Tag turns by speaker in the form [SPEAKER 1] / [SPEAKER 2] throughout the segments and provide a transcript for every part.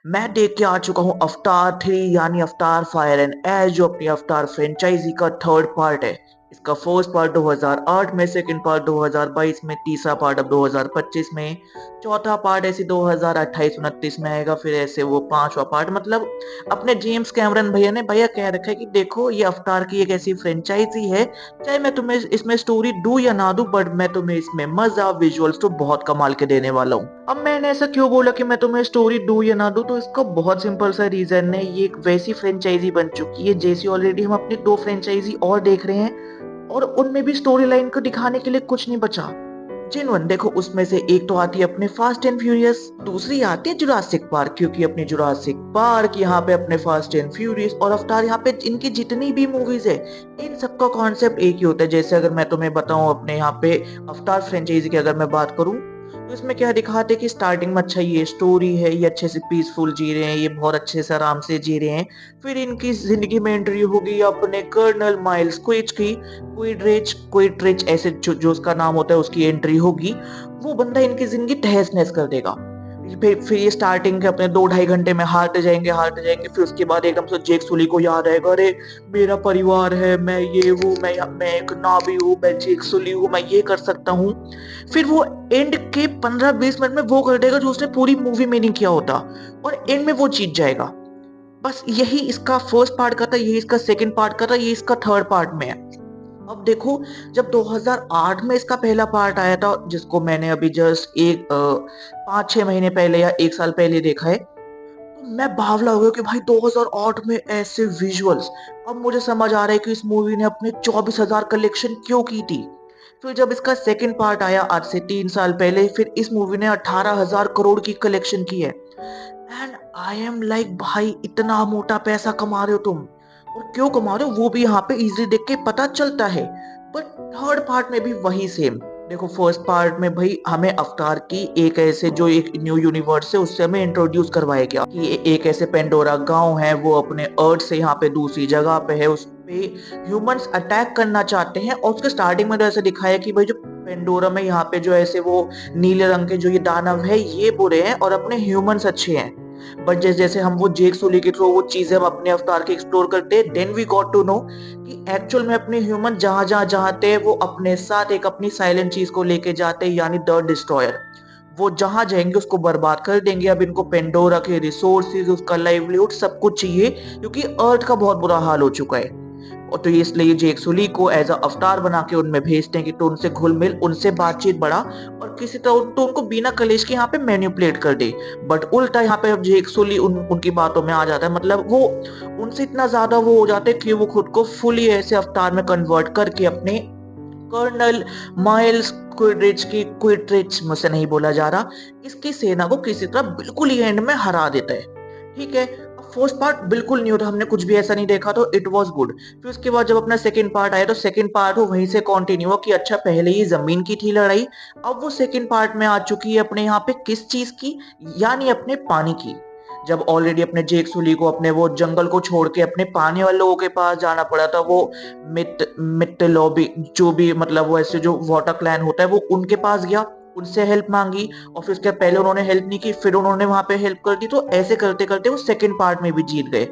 [SPEAKER 1] मैं देख के आ चुका हूँ अवतार 3 यानी अवतार फायर एंड ऐश जो अपनी अवतार फ्रेंचाइजी का थर्ड पार्ट है। इसका फर्स्ट पार्ट 2008 में, सेकंड पार्ट 2022 में, तीसरा पार्ट अब 2025 में, चौथा पार्ट ऐसे 2028-29 में आएगा, फिर ऐसे वो पांचवा पार्ट। मतलब अपने जेम्स कैमरन भैया ने भैया कह रखा है कि देखो ये अवतार की एक ऐसी फ्रेंचाइजी है, चाहे मैं तुम्हें इसमें स्टोरी दूं या ना दूं, बट मैं तुम्हें इसमें मजा विजुअल्स तो बहुत कमाल के देने वाला हूँ। अब मैंने ऐसा क्यों बोला कि मैं तुम्हें स्टोरी दूं या ना दूं, तो इसका बहुत सिंपल सा रीजन है। ये एक वैसी फ्रेंचाइजी बन चुकी है जैसी ऑलरेडी हम अपनी दो फ्रेंचाइजी और देख रहे हैं, और उनमें भी स्टोरी लाइन को दिखाने के लिए कुछ नहीं बचा। जिनवन देखो, उसमें से एक तो आती है अपने फास्ट एंड फ्यूरियस, दूसरी आती है जुरासिक पार्क, क्योंकि अपनी जुरासिक पार्क यहाँ पे अपने फास्ट एंड फ्यूरियस और अवतार यहाँ पे इनकी जितनी भी मूवीज है, इन सबका कॉन्सेप्ट एक ही होता है। जैसे अगर मैं तुम्हें बताऊं अपने यहाँ पे अवतार फ्रेंचाइजी की अगर मैं बात करूं, तो इसमें क्या दिखाते हैं कि स्टार्टिंग में अच्छा ये स्टोरी है, ये अच्छे से पीसफुल जी रहे हैं, ये बहुत अच्छे से आराम से जी रहे हैं। फिर इनकी जिंदगी में एंट्री होगी अपने कर्नल माइल्स क्विच की, क्विड रिच ऐसे जो उसका नाम होता है उसकी एंट्री होगी। वो बंदा इनकी जिंदगी तहस नहस कर देगा। फिर ये स्टार्टिंग के अपने 2-2.5 घंटे में हारते जाएंगे, फिर उसके बाद एकदम से जेक सुली को याद आएगा, अरे मेरा परिवार है, मैं ये हूँ, मैं एक नाभी हूँ, मैं जेक सुली हूँ, मैं ये कर सकता हूँ। फिर वो एंड के 15-20 मिनट में वो कर देगा जो उसने पूरी मूवी में नहीं किया होता, और एंड में वो जीत जाएगा। बस यही इसका फर्स्ट पार्ट का था, यही इसका सेकंड पार्ट का था, ये इसका थर्ड पार्ट में है। अब देखो, जब 2008 में इसका पहला पार्ट आया था, जिसको मैंने अभी जस्ट 5-6 महीने पहले या 1 साल पहले देखा है, तो मैं बावला हो गया कि भाई 2008 में ऐसे विजुअल्स। अब मुझे समझ आ रहा है कि इस मूवी ने अपने 24,000 कलेक्शन क्यों की थी। फिर जब इसका सेकंड पार्ट आया आज से 3 साल पहले, फिर इस मूवी ने 18,000 करोड़ की कलेक्शन की है। एंड आई एम लाइक, भाई इतना मोटा पैसा कमा रहे हो तुम, और क्यों कमा रहे हो वो भी यहाँ पे इजीली देख के पता चलता है। बट थर्ड पार्ट में भी वही सेम। देखो, फर्स्ट पार्ट में भाई हमें अवतार की एक ऐसे जो एक न्यू यूनिवर्स है उससे हमें इंट्रोड्यूस करवाया गया कि एक ऐसे पेंडोरा गांव है, वो अपने अर्थ से यहाँ पे दूसरी जगह पे है, उस पे ह्यूमंस अटैक करना चाहते हैं। और उसके स्टार्टिंग में तो ऐसा दिखाया कि भाई जो पेंडोरा में यहाँ पे जो ऐसे वो नीले रंग के जो ये दानव है ये बुरे हैं और अपने ह्यूमंस अच्छे हैं। बट जैसे जैसे हम वो जेक सोली के थ्रू वो चीजें हम अपने अवतार के एक्सप्लोर करते हैं, then we got to know कि एक्चुअल में अपने ह्यूमन जहां जहां चाहते हैं वो अपने साथ एक अपनी साइलेंट चीज को लेके जाते हैं, यानी द डिस्ट्रॉयर। वो जहां जाएंगे उसको बर्बाद कर देंगे। अब इनको पेंडोरा के रिसोर्सेज, उसका लाइवलीहुड सब कुछ चाहिए, क्योंकि अर्थ का बहुत बुरा हाल हो चुका है। और तो ये इसलिए जेक सुली को एज अ अवतार बना के उनमें भेजते हैं कि तो उनसे घुल मिल, उनसे बातचीत बढ़ा, और किसी तरह तो उनको बिना कलेश के यहाँ पे मैनिपुलेट कर दे। बट उल्टा यहाँ पे अब जेक सुली उनकी बातों में आ जाता है। मतलब वो उनसे इतना ज्यादा वो हो जाते हैं कि वो खुद को फुली ऐसे अवतार में कन्वर्ट करके अपने कर्नल माइल्स क्विडरिच मुझसे नहीं बोला जा रहा, इसकी सेना को किसी तरह बिल्कुल ही एंड में हरा देता है। ठीक है, अब फर्स्ट पार्ट बिल्कुल नहीं होता, हमने कुछ भी ऐसा नहीं देखा, तो इट वाज गुड। फिर उसके बाद जब अपना सेकंड पार्ट आया, तो सेकंड पार्ट वो वहीं से कंटिन्यू हुआ कि अच्छा पहले ही जमीन की थी लड़ाई, अब वो सेकंड पार्ट में आ चुकी है अपने यहाँ पे किस चीज की, यानी अपने पानी की। जब ऑलरेडी अपने जेक सुली को अपने वो जंगल को छोड़ के अपने पानी वाले लोगों के पास जाना पड़ा था, वो मिट लॉबी जो भी मतलब वो ऐसे जो वाटर क्लैन होता है वो उनके पास गया, उनसे हेल्प मांगी, और फिर उसके पहले उन्होंने हेल्प नहीं की, फिर उन्होंने वहां पे हेल्प कर दी, तो ऐसे करते करते वो सेकंड पार्ट में भी जीत गए।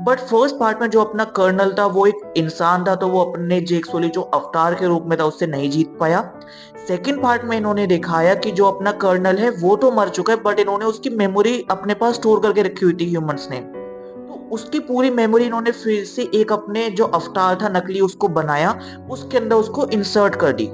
[SPEAKER 1] बट फर्स्ट पार्ट में जो अपना कर्नल था वो एक इंसान था, तो वो अपने जेक सोली जो अवतार के रूप में था उससे नहीं जीत पाया। सेकंड पार्ट में इन्होंने दिखाया कि जो अपना कर्नल है वो तो मर चुका है, बट इन्होंने उसकी मेमोरी अपने पास स्टोर करके रखी हुई थी ह्यूमंस ने, तो उसकी पूरी मेमोरी इन्होंने फिर से एक अपने जो अवतार था नकली उसको बनाया, उसके अंदर उसको इंसर्ट कर दी।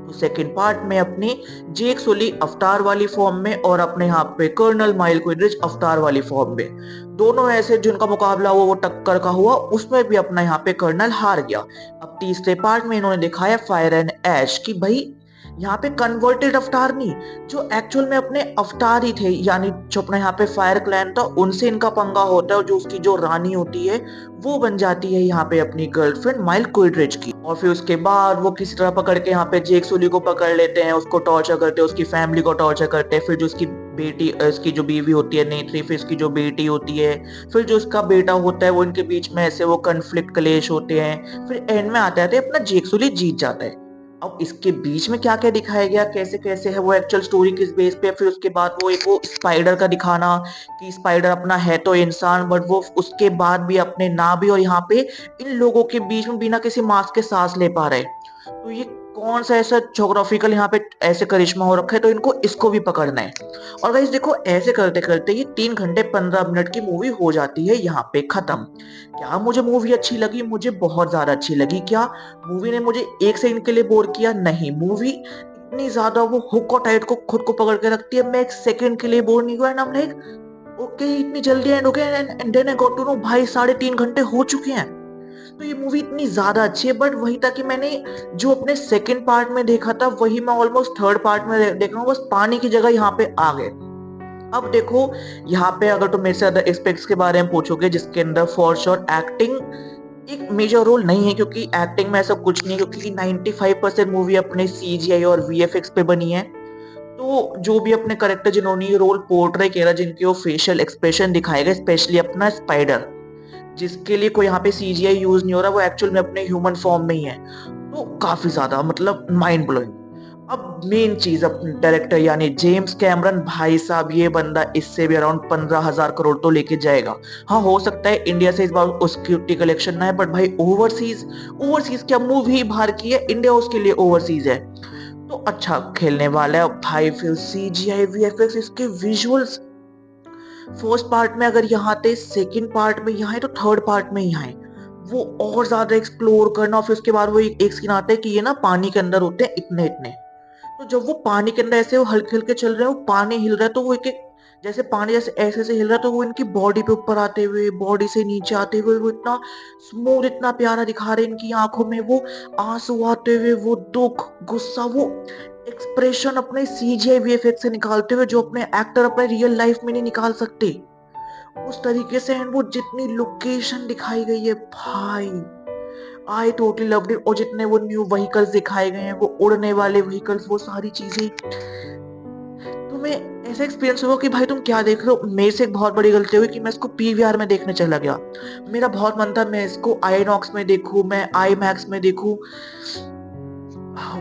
[SPEAKER 1] तो सेकंड पार्ट में अपनी जेक सोली अवतार वाली फॉर्म में, और अपने यहाँ पे कर्नल माइल क्विडरिच अवतार वाली फॉर्म में, दोनों ऐसे जिनका मुकाबला हुआ वो टक्कर का हुआ, उसमें भी अपना यहाँ पे कर्नल हार गया। अब तीसरे पार्ट में इन्होंने दिखाया फायर एंड ऐश की भाई यहाँ पे कन्वर्टेड अवतार नहीं, जो एक्चुअल में अपने अवतार ही थे, यानी जो अपना यहाँ पे फायर क्लैन था उनसे इनका पंगा होता है, और जो उसकी जो रानी होती है वो बन जाती है यहाँ पे अपनी गर्लफ्रेंड माइल क्विडरिच की। और फिर उसके बाद वो किसी तरह पकड़ के यहाँ पे जेक सुली को पकड़ लेते हैं, उसको टॉर्चर करते हैं, उसकी फैमिली को टॉर्चर करते हैं, फिर जो उसकी बेटी इसकी जो बीवी होती है नेत्री, फिर इसकी जो बेटी होती है, फिर जो उसका बेटा होता है, वो इनके बीच में ऐसे वो कन्फ्लिक्ट कलेश होते हैं, फिर एंड में आते आते अपना जेक सुली जीत जाता है। अब इसके बीच में क्या-क्या दिखाया गया, कैसे-कैसे है वो एक्चुअल स्टोरी किस बेस पे, फिर उसके बाद वो स्पाइडर का दिखाना कि स्पाइडर अपना है तो इंसान बट वो उसके बाद भी अपने ना भी और यहाँ पे इन लोगों के बीच में बिना किसी मास्क के सांस ले पा रहे हैं। तो ये कौन सा ऐसा ज्योग्राफिकल यहाँ पे ऐसे करिश्मा हो रखा है तो इनको इसको भी पकड़ना है। और गाइस देखो ऐसे करते-करते ये 3 घंटे 15 मिनट की मूवी हो जाती है यहाँ पे खत्म। क्या मुझे मूवी अच्छी लगी? मुझे बहुत ज़्यादा अच्छी लगी। क्या मूवी ने मुझे 1 सेकंड के लिए बोर किया? नहीं, मूवी इतनी ज़्यादा वो हुक और टाइट को खुद को पकड़ के रखती है, मैं 1 सेकंड के लिए बोर नहीं हुआ and I am like okay इतनी जल्दी एंड हो गया and then I got to know भाई 3.5 घंटे हो चुके हैं। तो ये मूवी इतनी ज़्यादा अच्छी है बट वही था कि मैंने जो अपने सेकंड पार्ट में देखा था वही मैं ऑलमोस्ट थर्ड पार्ट में देख रहा हूँ, बस पानी की जगह यहाँ पे आ गए। अब देखो यहाँ पे अगर तुम मेरे से अदर एस्पेक्ट्स के बारे में पूछोगे जिसके अंदर फॉर श्योर एक्टिंग एक मेजर रोल नहीं है क्योंकि एक्टिंग में ऐसा कुछ नहीं है क्योंकि 95% मूवी अपने सीजीआई और वीएफएक्स पे बनी है। तो जो भी अपने करेक्टर जिन्होंने ये रोल पोर्ट्रे किया जिनके वो फेशियल एक्सप्रेशन दिखाए गए स्पेशली अपना स्पाइडर जिसके लिए कोई यहाँ पे सीजीआई यूज नहीं हो रहा वो एक्चुअल में अपने ह्यूमन फॉर्म में ही है। तो काफी ज्यादा मतलब माइंड ब्लोइंग। अब मेन चीज अब डायरेक्टर यानी जेम्स कैमरन भाई साहब ये बंदा इससे भी अराउंड 15,000 करोड़ तो लेके जाएगा। हाँ हो सकता है इंडिया से इस बार उसकी कलेक्शन ना है बट भाई ओवरसीज ओवरसीज क्या मूवी बाहर की है इंडिया उसके लिए ओवरसीज है। तो अच्छा खेलने वाला है भाई फिर सीजीआई वीएफएक्स इसके विजुअल्स फर्स्ट पार्ट में अगर यहाँ थे सेकंड पार्ट में यहाँ है तो थर्ड पार्ट में यहाँ है वो और ज्यादा एक्सप्लोर करना और फिर उसके बाद वो एक सीन आता है कि ये ना पानी के अंदर होते हैं इतने इतने। तो जब वो पानी के अंदर ऐसे वो हल्के हल्के चल रहे हैं वो पानी हिल रहा है तो वो एक एक जैसे पानी जैसे ऐसे ऐसे हिल रहा है तो वो इनकी बॉडी पे ऊपर आते हुए बॉडी से नीचे आते हुए वो इतना स्मूथ इतना प्यारा दिखा रहे हैं इनकी आंखों में वो आंसू आते हुए वो दुख गुस्सा वो एक्सप्रेशन अपने सीजीआई वीएफएक्स से निकालते हुए जो अपने एक्टर अपने रियल लाइफ में नहीं निकाल सकते उस तरीके से एंड वो जितनी लोकेशन दिखाई गई है भाई आई टोटली लव्ड इट। और जितने वो न्यू व्हीकल्स दिखाए गए हैं वो उड़ने वाले व्हीकल्स वो सारी चीजें तुम्हें ऐसा एक्सपीरियंस होगा कि भाई तुम क्या देख रहे हो। मेरे से एक बहुत बड़ी गलती हुई कि मैं इसको पीवीआर में देखने चला गया। मेरा बहुत मन था मैं इसको आईनॉक्स में देखूं मैं आई मैक्स में देखूं।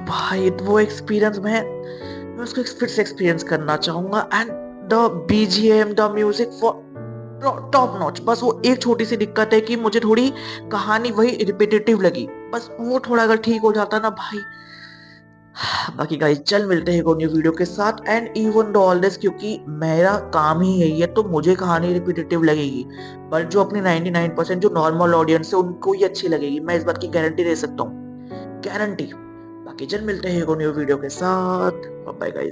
[SPEAKER 1] भाई वो एक्सपीरियंस मैं उसको फिर से एक्सपीरियंस करना चाहूंगा and the BGM the music for top notch. बस वो एक छोटी सी दिक्कत है कि मुझे थोड़ी कहानी वही रिपीटेटिव लगी बस वो थोड़ा अगर ठीक हो जाता ना भाई। बाकी गाइस चल मिलते हैं एक न्यू वीडियो के साथ and even the all this क्योंकि मेरा काम ही यही है तो मुझे कहानी रिपीटेटिव लगेगी बट जो अपनी 99% जो नॉर्मल ऑडियंस है उनको ही अच्छी लगेगी मैं इस बात की गारंटी दे सकता हूँ गारंटी। बाकी चल मिलते हैं एक न्यू वीडियो के साथ बाय गाइस।